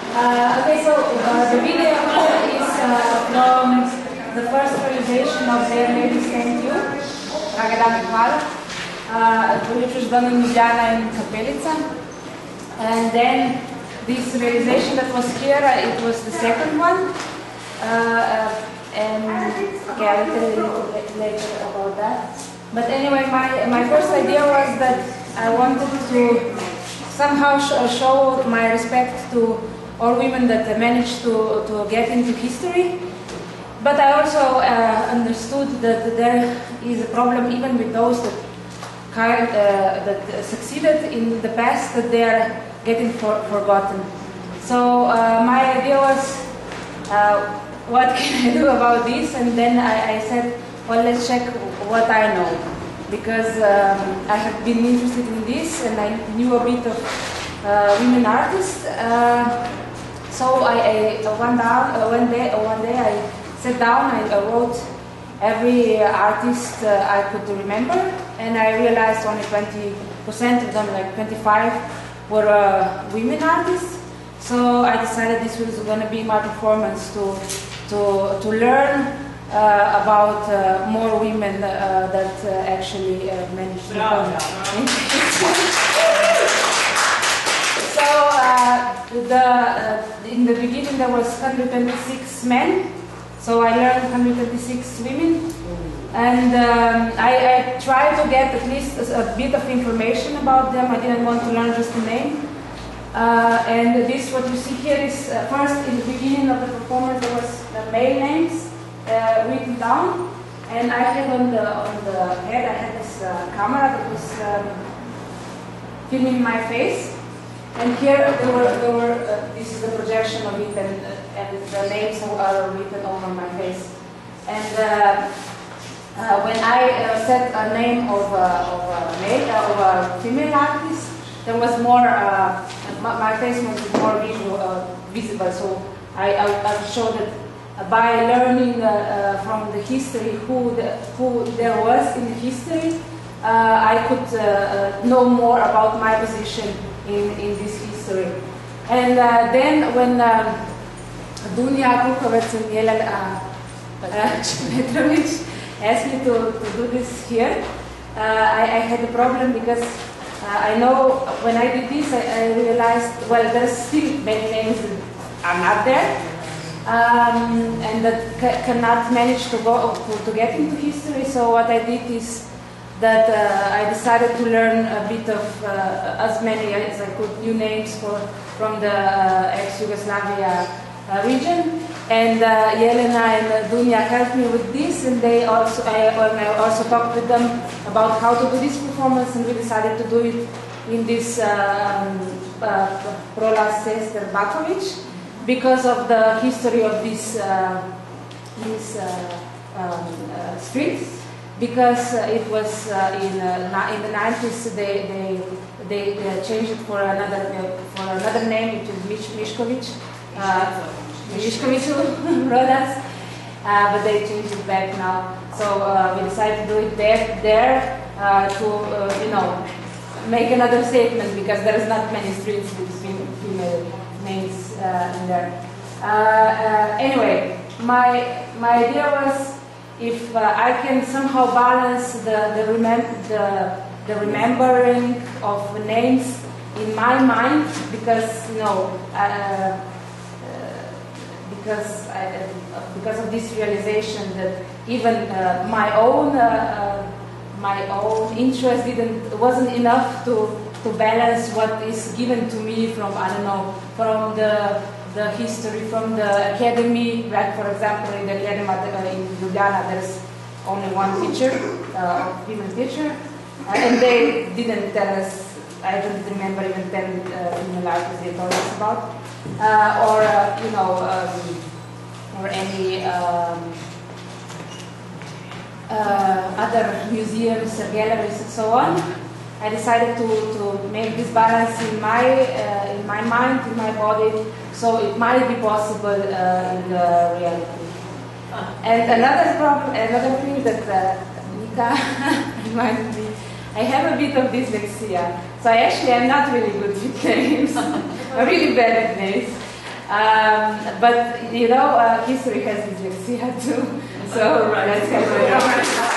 Okay, so the video is from the first realization of the Ladies Thank You, Drage hvala, which was done in Ljubljana and Kapelica. And then this realization that was here, it was the second one. And okay, I'll tell you a little bit later about that. But anyway, my first idea was that I wanted to somehow show my respect to all women that managed to get into history. But I also understood that there is a problem even with those that succeeded in the past, that they are getting forgotten. So my idea was, what can I do about this? And then I said, well, let's check what I know. Because I have been interested in this and I knew a bit of women artists. So one day I sat down, I wrote every artist I could remember, and I realized only 20% of them, like 25, were women artists. So I decided this was going to be my performance to learn about more women that actually managed to come. So in the beginning there was 126 men, so I learned 126 women, and I tried to get at least a bit of information about them. I didn't want to learn just the name. And this, what you see here, is first in the beginning of the performance there was the male names written down, and I had on the head I had this camera that was filming my face. And here there were this is the projection of it, and the names are written over my face. And when I said a name of a female artist, there was more. My face was more visible. So I showed that by learning from the history who there was in the history, I could know more about my position in this history. And then when Dunja Kukovec and Jelena Petrovic asked me to do this here, I had a problem because I know when I did this, I realized, well, there's still many names that are not there, and that cannot manage to get into history. So what I did is that I decided to learn a bit of as many as I could, new names from the ex-Yugoslavia region. And Jelena and Dunja helped me with this, and I also talked with them about how to do this performance, and we decided to do it in this Prola Sester Bakovic because of the history of this street. Because it was in the 90s, they changed it for another name, which is Mišković. Mišković brothers, but they changed it back now. So we decided to do it there to make another statement, because there is not many streets with female names in there. Anyway, my idea was, if I can somehow balance the remembering of names in my mind, because because of this realization that even my own interest wasn't enough to balance what is given to me from, I don't know, from the history, from the academy. Like, for example, in the academy in Ljubljana, there's only one teacher, female teacher, and they didn't tell us. I don't remember even 10 female artists they told us about, or any other museums, galleries, and so on. I decided to make this balance in my mind, in my body, so it might be possible in the reality. And another thing that Nika reminded me, I have a bit of dyslexia, so I'm not really good with names. I'm really bad at names. But you know, history has dyslexia too, so Right. that's kind of